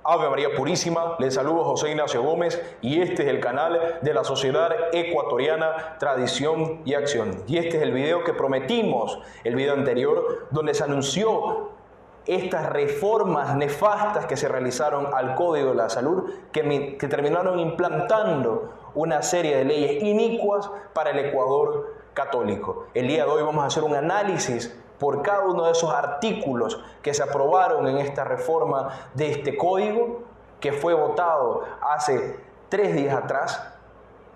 Ave María Purísima, les saludo José Ignacio Gómez y este es el canal de la Sociedad Ecuatoriana Tradición y Acción. Y este es el video que prometimos, el video anterior, donde se anunció estas reformas nefastas que se realizaron al Código de la Salud, que terminaron implantando una serie de leyes inicuas para el Ecuador católico. El día de hoy vamos a hacer un análisis por cada uno de esos artículos que se aprobaron en esta reforma de este código, que fue votado hace 3 días atrás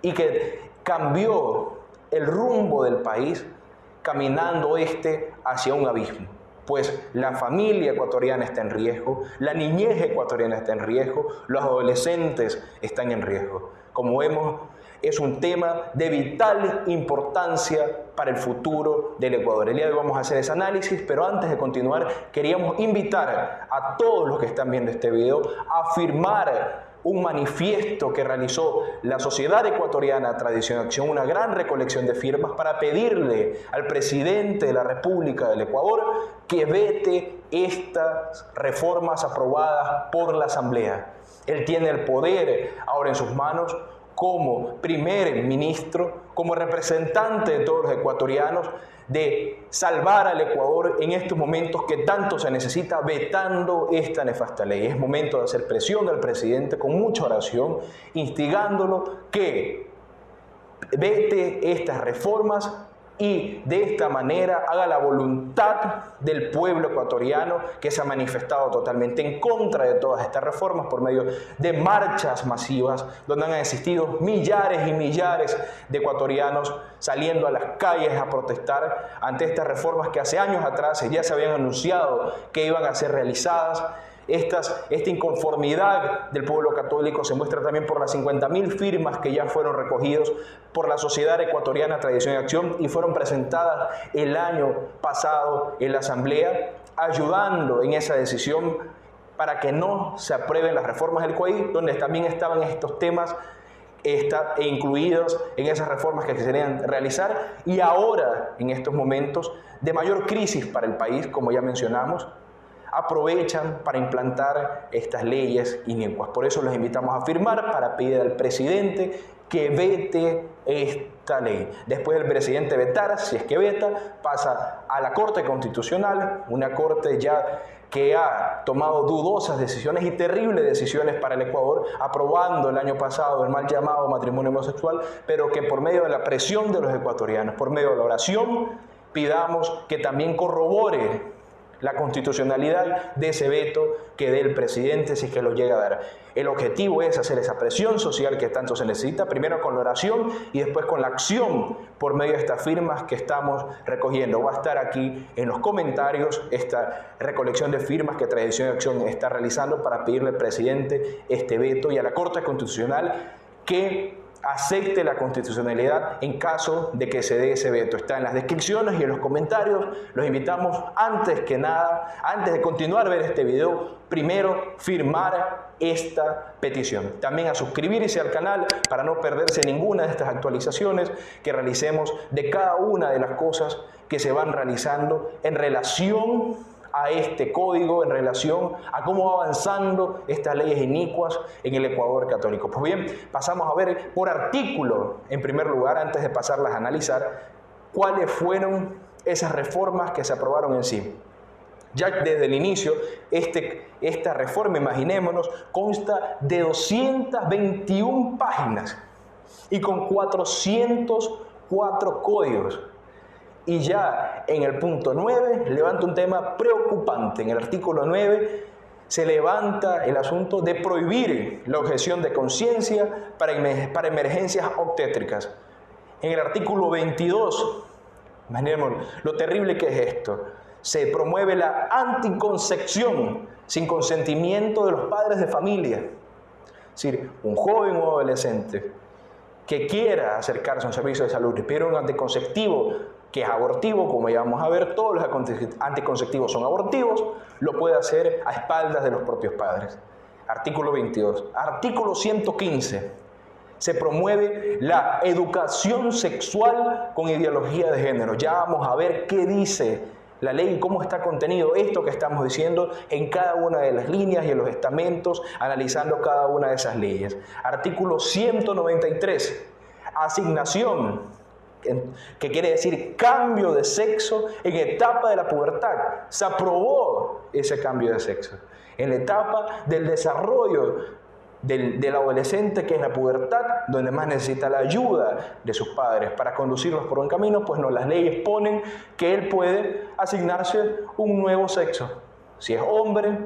y que cambió el rumbo del país, caminando hacia un abismo. Pues la familia ecuatoriana está en riesgo, la niñez ecuatoriana está en riesgo, los adolescentes están en riesgo. Como vemos, es un tema de vital importancia para el futuro del Ecuador. El día de hoy vamos a hacer ese análisis, pero antes de continuar, queríamos invitar a todos los que están viendo este video a firmar un manifiesto que realizó la Sociedad Ecuatoriana Tradición y Acción, una gran recolección de firmas para pedirle al presidente de la República del Ecuador que vete estas reformas aprobadas por la Asamblea. Él tiene el poder ahora en sus manos como primer ministro, como representante de todos los ecuatorianos, de salvar al Ecuador en estos momentos que tanto se necesita, vetando esta nefasta ley. Es momento de hacer presión al presidente con mucha oración, instigándolo que vete estas reformas y de esta manera haga la voluntad del pueblo ecuatoriano, que se ha manifestado totalmente en contra de todas estas reformas por medio de marchas masivas, donde han existido millares y millares de ecuatorianos saliendo a las calles a protestar ante estas reformas que hace años atrás ya se habían anunciado que iban a ser realizadas. Esta inconformidad del pueblo católico se muestra también por las 50.000 firmas que ya fueron recogidos por la Sociedad Ecuatoriana Tradición y Acción y fueron presentadas el año pasado en la Asamblea, ayudando en esa decisión para que no se aprueben las reformas del COI, donde también estaban estos temas incluidos en esas reformas que se querían realizar, y ahora, en estos momentos de mayor crisis para el país, como ya mencionamos, aprovechan para implantar estas leyes inicuas. Por eso los invitamos a firmar para pedir al presidente que vete esta ley. Después del presidente vetar, si es que veta, pasa a la Corte Constitucional, una corte ya que ha tomado dudosas decisiones y terribles decisiones para el Ecuador, aprobando el año pasado el mal llamado matrimonio homosexual, pero que por medio de la presión de los ecuatorianos, por medio de la oración, pidamos que también corrobore la constitucionalidad de ese veto que dé el presidente si es que lo llega a dar. El objetivo es hacer esa presión social que tanto se necesita, primero con la oración y después con la acción por medio de estas firmas que estamos recogiendo. Va a estar aquí en los comentarios esta recolección de firmas que Tradición y Acción está realizando para pedirle al presidente este veto y a la Corte Constitucional que acepte la constitucionalidad en caso de que se dé ese veto. Está en las descripciones y en los comentarios. Los invitamos, antes que nada, antes de continuar a ver este video, primero firmar esta petición. También a suscribirse al canal para no perderse ninguna de estas actualizaciones que realicemos de cada una de las cosas que se van realizando en relación a este código, en relación a cómo va avanzando estas leyes inicuas en el Ecuador católico. Pues bien, pasamos a ver por artículo, en primer lugar, antes de pasarlas a analizar, cuáles fueron esas reformas que se aprobaron en sí. Ya desde el inicio, esta reforma, imaginémonos, consta de 221 páginas y con 404 códigos. Y ya en el punto 9 levanta un tema preocupante. En el artículo 9 se levanta el asunto de prohibir la objeción de conciencia para emergencias obstétricas. En el artículo 22, imaginemos lo terrible que es esto, se promueve la anticoncepción sin consentimiento de los padres de familia. Es decir, un joven o adolescente que quiera acercarse a un servicio de salud y pide un anticonceptivo que es abortivo, como ya vamos a ver, todos los anticonceptivos son abortivos, lo puede hacer a espaldas de los propios padres. Artículo 22. Artículo 115. Se promueve la educación sexual con ideología de género. Ya vamos a ver qué dice la ley y cómo está contenido esto que estamos diciendo en cada una de las líneas y en los estamentos, analizando cada una de esas leyes. Artículo 193, asignación, que quiere decir cambio de sexo en etapa de la pubertad. Se aprobó ese cambio de sexo. En la etapa del desarrollo del adolescente, que es la pubertad, donde más necesita la ayuda de sus padres para conducirlos por un camino, pues no, las leyes ponen que él puede asignarse un nuevo sexo. Si es hombre,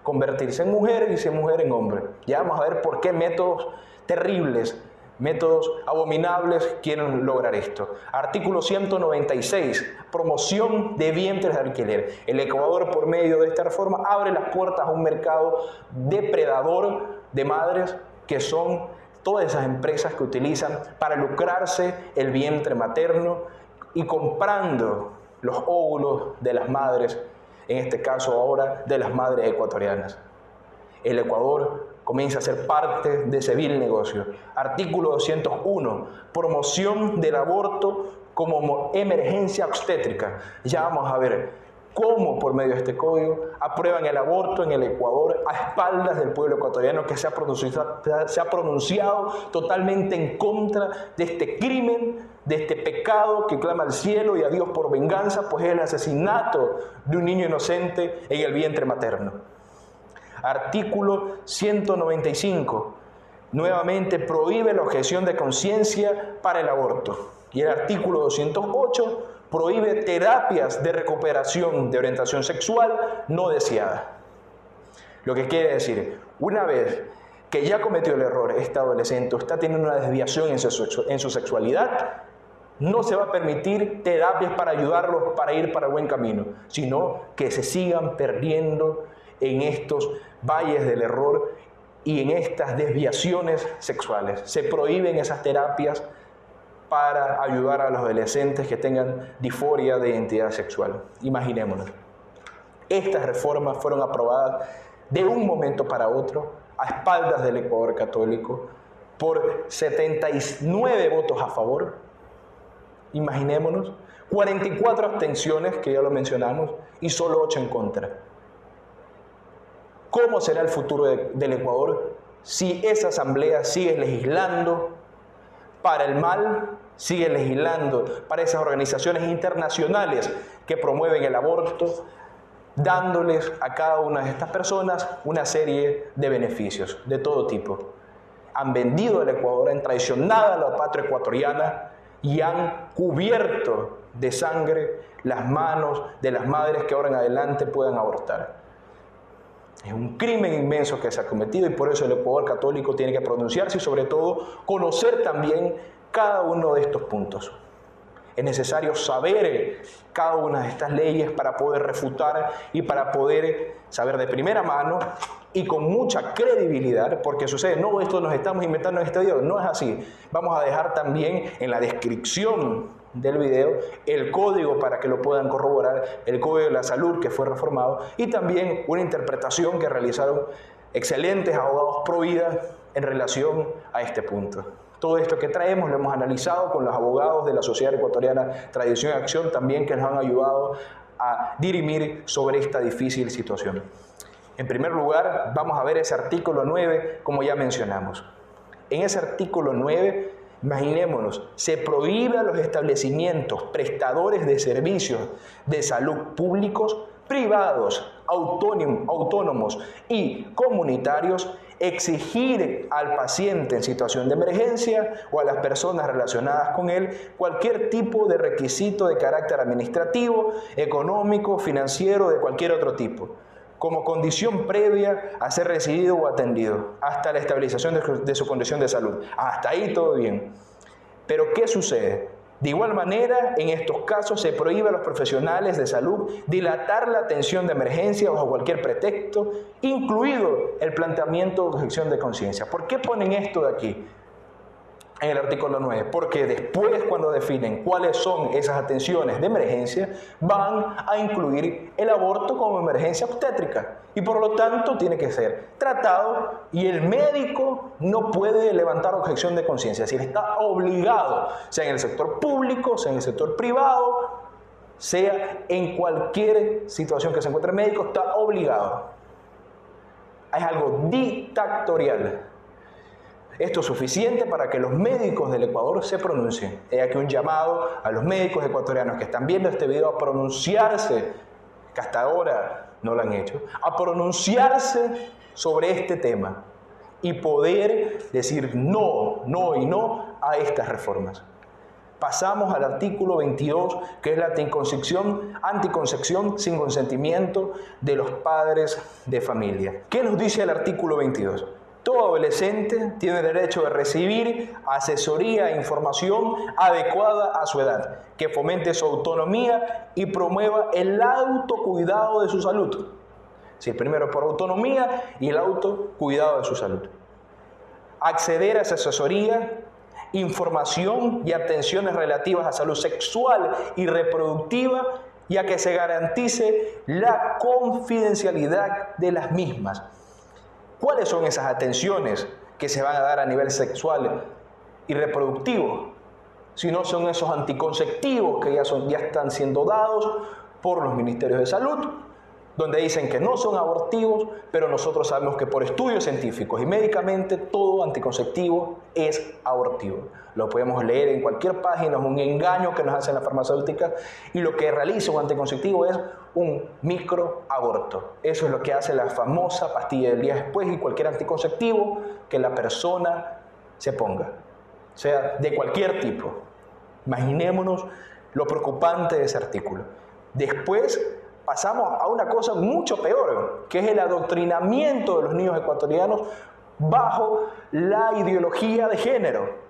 convertirse en mujer, y si es mujer, en hombre. Ya vamos a ver por qué métodos terribles, métodos abominables quieren lograr esto. Artículo 196, promoción de vientres de alquiler. El Ecuador, por medio de esta reforma, abre las puertas a un mercado depredador de madres, que son todas esas empresas que utilizan para lucrarse el vientre materno y comprando los óvulos de las madres, en este caso ahora de las madres ecuatorianas. El Ecuador comienza a ser parte de ese vil negocio. Artículo 201, promoción del aborto como emergencia obstétrica. Ya vamos a ver cómo por medio de este código aprueban el aborto en el Ecuador a espaldas del pueblo ecuatoriano, que se ha pronunciado totalmente en contra de este crimen, de este pecado que clama al cielo y a Dios por venganza, pues es el asesinato de un niño inocente en el vientre materno. Artículo 195, nuevamente prohíbe la objeción de conciencia para el aborto. Y el artículo 208 prohíbe terapias de recuperación de orientación sexual no deseada. Lo que quiere decir, una vez que ya cometió el error este adolescente, está teniendo una desviación en su sexualidad, no se va a permitir terapias para ayudarlos para ir para el buen camino, sino que se sigan perdiendo en estos valles del error y en estas desviaciones sexuales. Se prohíben esas terapias para ayudar a los adolescentes que tengan disforia de identidad sexual. Imaginémonos. Estas reformas fueron aprobadas de un momento para otro, a espaldas del Ecuador católico, por 79 votos a favor. Imaginémonos. 44 abstenciones, que ya lo mencionamos, y solo 8 en contra. ¿Cómo será el futuro del Ecuador si esa asamblea sigue legislando para el mal, sigue legislando para esas organizaciones internacionales que promueven el aborto, dándoles a cada una de estas personas una serie de beneficios de todo tipo? Han vendido al Ecuador, han traicionado a la patria ecuatoriana y han cubierto de sangre las manos de las madres que ahora en adelante puedan abortar. Es un crimen inmenso que se ha cometido y por eso el Ecuador católico tiene que pronunciarse y sobre todo conocer también cada uno de estos puntos. Es necesario saber cada una de estas leyes para poder refutar y para poder saber de primera mano y con mucha credibilidad, porque sucede, no, esto nos estamos inventando en este video, no es así. Vamos a dejar también en la descripción del video el código para que lo puedan corroborar, el código de la salud que fue reformado y también una interpretación que realizaron excelentes abogados pro vida en relación a este punto. Todo esto que traemos lo hemos analizado con los abogados de la Sociedad Ecuatoriana Tradición y Acción también, que nos han ayudado a dirimir sobre esta difícil situación. En primer lugar, vamos a ver ese artículo 9, como ya mencionamos. En ese artículo 9, imaginémonos, se prohíbe a los establecimientos prestadores de servicios de salud públicos, privados, autónomos y comunitarios exigir al paciente en situación de emergencia o a las personas relacionadas con él cualquier tipo de requisito de carácter administrativo, económico, financiero, de cualquier otro tipo, como condición previa a ser recibido o atendido, hasta la estabilización de su condición de salud. Hasta ahí todo bien. Pero ¿qué sucede? De igual manera, en estos casos se prohíbe a los profesionales de salud dilatar la atención de emergencia bajo cualquier pretexto, incluido el planteamiento de objeción de conciencia. ¿Por qué ponen esto de aquí en el artículo 9? Porque después, cuando definen cuáles son esas atenciones de emergencia, van a incluir el aborto como emergencia obstétrica y por lo tanto tiene que ser tratado y el médico no puede levantar objeción de conciencia, es decir, está obligado, sea en el sector público, sea en el sector privado, sea en cualquier situación que se encuentre el médico, está obligado. Es algo dictatorial. Esto es suficiente para que los médicos del Ecuador se pronuncien. He aquí un llamado a los médicos ecuatorianos que están viendo este video a pronunciarse, que hasta ahora no lo han hecho, a pronunciarse sobre este tema y poder decir no, no y no a estas reformas. Pasamos al artículo 22, que es la anticoncepción sin consentimiento de los padres de familia. ¿Qué nos dice el artículo 22? Todo adolescente tiene derecho de recibir asesoría e información adecuada a su edad, que fomente su autonomía y promueva el autocuidado de su salud. Sí, primero por autonomía y el autocuidado de su salud. Acceder a esa asesoría, información y atenciones relativas a salud sexual y reproductiva, y a que se garantice la confidencialidad de las mismas. ¿Cuáles son esas atenciones que se van a dar a nivel sexual y reproductivo? Si no son esos anticonceptivos que ya están siendo dados por los ministerios de salud, donde dicen que no son abortivos, pero nosotros sabemos que por estudios científicos y médicamente todo anticonceptivo es abortivo. Lo podemos leer en cualquier página, es un engaño que nos hacen las farmacéuticas, y lo que realiza un anticonceptivo es un microaborto. Eso es lo que hace la famosa pastilla del día después y cualquier anticonceptivo que la persona se ponga, sea de cualquier tipo. Imaginémonos lo preocupante de ese artículo. Después pasamos a una cosa mucho peor, que es el adoctrinamiento de los niños ecuatorianos bajo la ideología de género.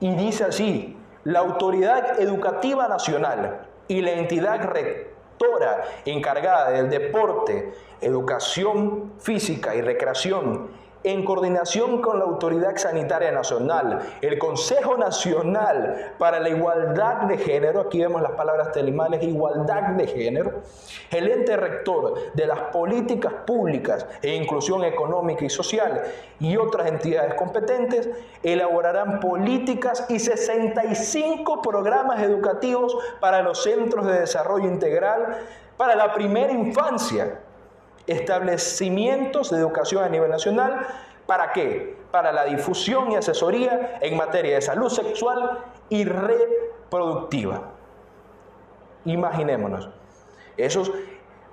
Y dice así: la Autoridad Educativa Nacional y la entidad rectora encargada del deporte, educación física y recreación, en coordinación con la Autoridad Sanitaria Nacional, el Consejo Nacional para la Igualdad de Género, aquí vemos las palabras telemales, igualdad de género, el ente rector de las políticas públicas e inclusión económica y social y otras entidades competentes, elaborarán políticas y 65 programas educativos para los centros de desarrollo integral para la primera infancia, establecimientos de educación a nivel nacional. ¿Para qué? Para la difusión y asesoría en materia de salud sexual y reproductiva. Imaginémonos. Esos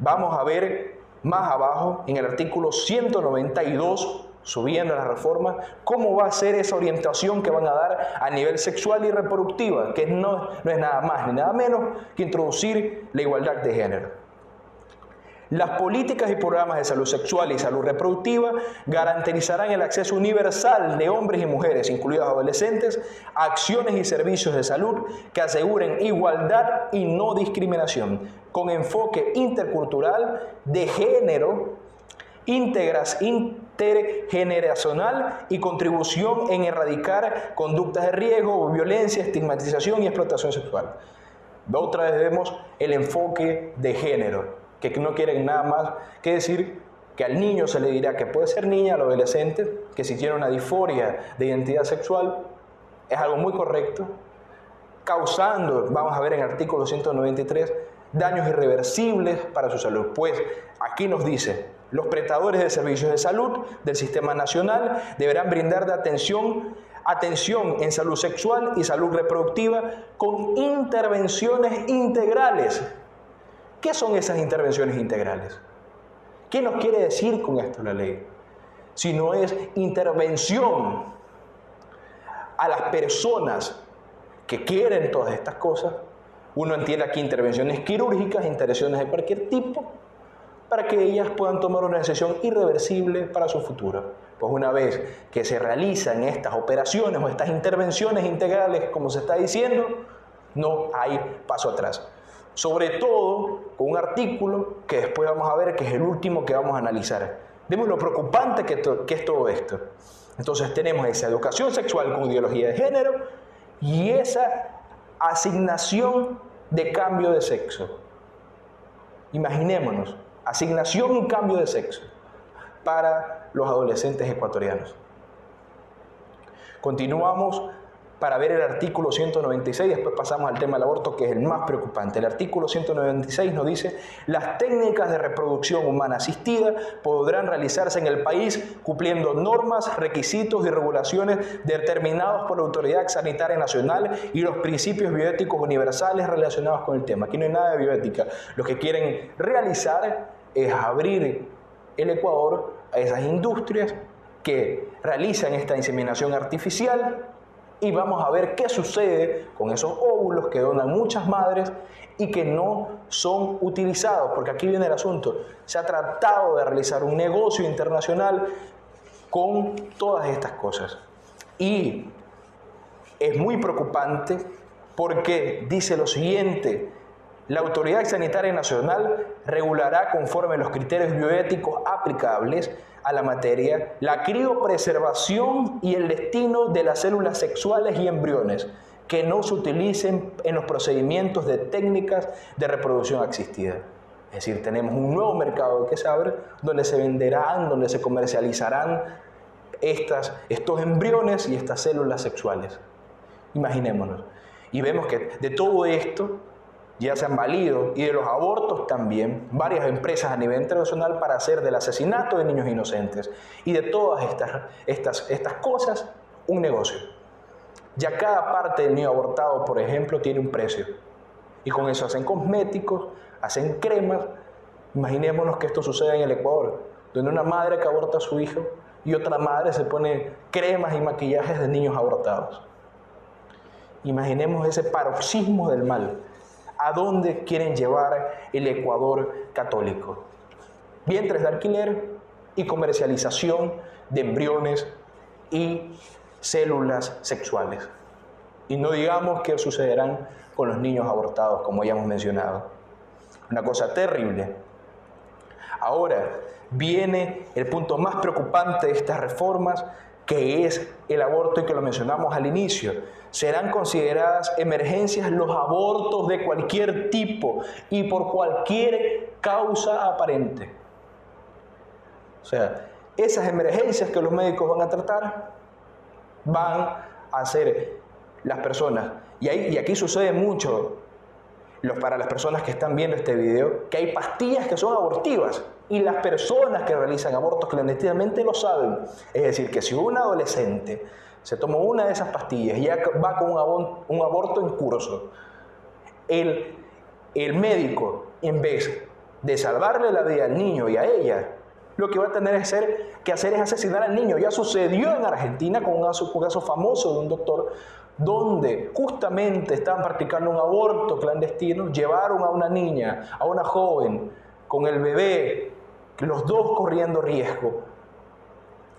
vamos a ver más abajo en el artículo 192, subiendo la reforma, cómo va a ser esa orientación que van a dar a nivel sexual y reproductiva, que no es nada más ni nada menos que introducir la igualdad de género. Las políticas y programas de salud sexual y salud reproductiva garantizarán el acceso universal de hombres y mujeres, incluidos adolescentes, a acciones y servicios de salud que aseguren igualdad y no discriminación, con enfoque intercultural, de género, intergeneracional y contribución en erradicar conductas de riesgo, violencia, estigmatización y explotación sexual. Otra vez vemos el enfoque de género, que no quieren nada más que decir que al niño se le dirá que puede ser niña, al adolescente, que si tiene una disforia de identidad sexual, es algo muy correcto, causando, vamos a ver en el artículo 193, daños irreversibles para su salud. Pues aquí nos dice: los prestadores de servicios de salud del Sistema Nacional deberán brindar de atención en salud sexual y salud reproductiva con intervenciones integrales. ¿Qué son esas intervenciones integrales? ¿Qué nos quiere decir con esto la ley? Si no es intervención a las personas que quieren todas estas cosas. Uno entiende aquí intervenciones quirúrgicas, intervenciones de cualquier tipo, para que ellas puedan tomar una decisión irreversible para su futuro. Pues una vez que se realizan estas operaciones o estas intervenciones integrales, como se está diciendo, no hay paso atrás. Sobre todo con un artículo que después vamos a ver, que es el último que vamos a analizar. Vemos lo preocupante que es todo esto. Entonces tenemos esa educación sexual con ideología de género y esa asignación de cambio de sexo. Imaginémonos, asignación y cambio de sexo para los adolescentes ecuatorianos. Continuamos para ver el artículo 196, después pasamos al tema del aborto, que es el más preocupante. El artículo 196 nos dice: las técnicas de reproducción humana asistida podrán realizarse en el país cumpliendo normas, requisitos y regulaciones determinados por la Autoridad Sanitaria Nacional y los principios bioéticos universales relacionados con el tema. Aquí no hay nada de bioética. Lo que quieren realizar es abrir el Ecuador a esas industrias que realizan esta inseminación artificial, y vamos a ver qué sucede con esos óvulos que donan muchas madres y que no son utilizados, porque aquí viene el asunto. Se ha tratado de realizar un negocio internacional con todas estas cosas. Y es muy preocupante porque dice lo siguiente: la Autoridad Sanitaria Nacional regulará conforme a los criterios bioéticos aplicables a la materia la criopreservación y el destino de las células sexuales y embriones que no se utilicen en los procedimientos de técnicas de reproducción asistida. Es decir, tenemos un nuevo mercado que se abre donde se venderán, donde se comercializarán estos embriones y estas células sexuales. Imaginémonos. Y vemos que de todo esto ya se han valido, y de los abortos también, varias empresas a nivel internacional para hacer del asesinato de niños inocentes y de todas estas cosas un negocio. Ya cada parte del niño abortado, por ejemplo, tiene un precio. Y con eso hacen cosméticos, hacen cremas. Imaginémonos que esto sucede en el Ecuador, donde una madre que aborta a su hijo y otra madre se pone cremas y maquillajes de niños abortados. Imaginemos ese paroxismo del mal. ¿A dónde quieren llevar el Ecuador católico? Vientres de alquiler y comercialización de embriones y células sexuales. Y no digamos qué sucederán con los niños abortados, como ya hemos mencionado. Una cosa terrible. Ahora viene el punto más preocupante de estas reformas, que es el aborto, y que lo mencionamos al inicio. Serán consideradas emergencias los abortos de cualquier tipo y por cualquier causa aparente. O sea, esas emergencias que los médicos van a tratar van a ser las personas. Y aquí sucede mucho, para las personas que están viendo este video, que hay pastillas que son abortivas. Y las personas que realizan abortos clandestinamente lo saben. Es decir, que si un adolescente se toma una de esas pastillas y ya va con un aborto en curso, el médico, en vez de salvarle la vida al niño y a ella, lo que va a tener que hacer es asesinar al niño. Ya sucedió en Argentina con un caso famoso de un doctor donde justamente estaban practicando un aborto clandestino, llevaron a una niña, a una joven, con el bebé, los dos corriendo riesgo.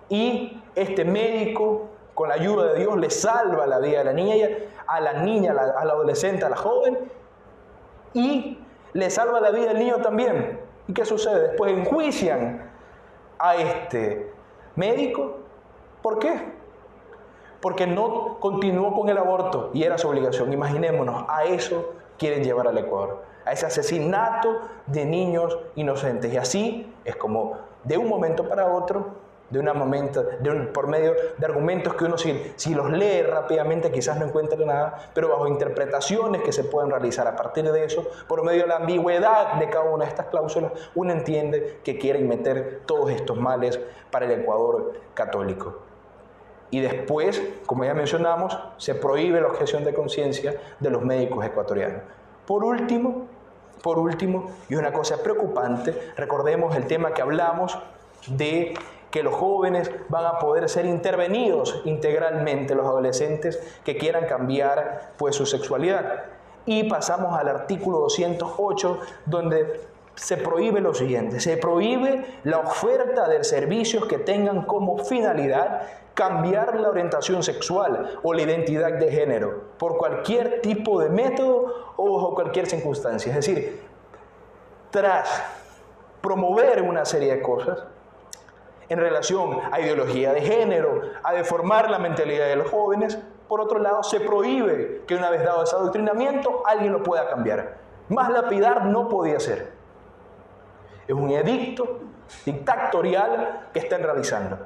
Y este médico, con la ayuda de Dios, le salva la vida a la niña, a la adolescente, a la joven, y le salva la vida al niño también. ¿Y qué sucede? Después enjuician a este médico. ¿Por qué? Porque no continuó con el aborto y era su obligación. Imaginémonos, a eso quieren llevar al Ecuador, a ese asesinato de niños inocentes. Y así es como de un momento para otro, por medio de argumentos que uno si los lee rápidamente quizás no encuentre nada, pero bajo interpretaciones que se pueden realizar a partir de eso, por medio de la ambigüedad de cada una de estas cláusulas, uno entiende que quieren meter todos estos males para el Ecuador católico. Y después, como ya mencionamos, se prohíbe la objeción de conciencia de los médicos ecuatorianos. Por último, y una cosa preocupante, recordemos el tema que hablamos de que los jóvenes van a poder ser intervenidos integralmente, los adolescentes que quieran cambiar su sexualidad. Y pasamos al artículo 208, donde se prohíbe lo siguiente: se prohíbe la oferta de servicios que tengan como finalidad cambiar la orientación sexual o la identidad de género por cualquier tipo de método o bajo cualquier circunstancia. Es decir, tras promover una serie de cosas en relación a ideología de género, a deformar la mentalidad de los jóvenes, por otro lado se prohíbe que una vez dado ese adoctrinamiento alguien lo pueda cambiar. Más lapidar no podía ser. Es un edicto dictatorial que están realizando,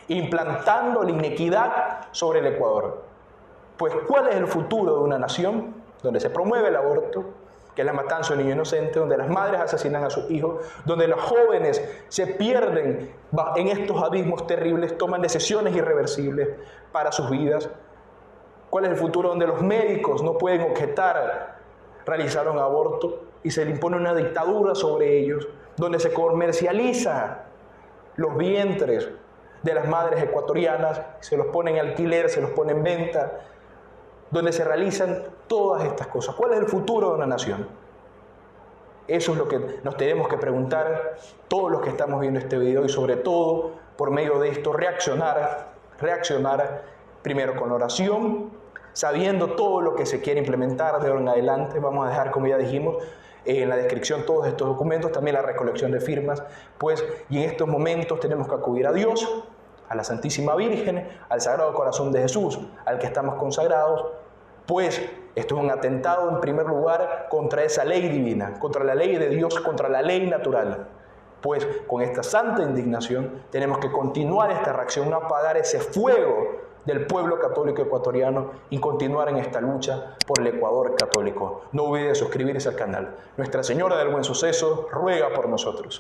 implantando la iniquidad sobre el Ecuador. Pues, ¿cuál es el futuro de una nación donde se promueve el aborto, que es la matanza de un niño inocente, donde las madres asesinan a sus hijos, donde los jóvenes se pierden en estos abismos terribles, toman decisiones irreversibles para sus vidas? ¿Cuál es el futuro donde los médicos no pueden objetar realizar un aborto y se le impone una dictadura sobre ellos, donde se comercializa los vientres de las madres ecuatorianas, se los pone en alquiler, se los pone en venta, donde se realizan todas estas cosas? ¿Cuál es el futuro de una nación? Eso es lo que nos tenemos que preguntar todos los que estamos viendo este video, y sobre todo, por medio de esto, reaccionar primero con oración, sabiendo todo lo que se quiere implementar de ahora en adelante. Vamos a dejar, como ya dijimos, en la descripción todos estos documentos, también la recolección de firmas, pues, y en estos momentos tenemos que acudir a Dios, a la Santísima Virgen, al Sagrado Corazón de Jesús, al que estamos consagrados, pues esto es un atentado en primer lugar contra esa ley divina, contra la ley de Dios, contra la ley natural. Pues con esta santa indignación tenemos que continuar esta reacción, no apagar ese fuego del pueblo católico ecuatoriano y continuar en esta lucha por el Ecuador católico. No olvide suscribirse al canal. Nuestra Señora del Buen Suceso ruega por nosotros.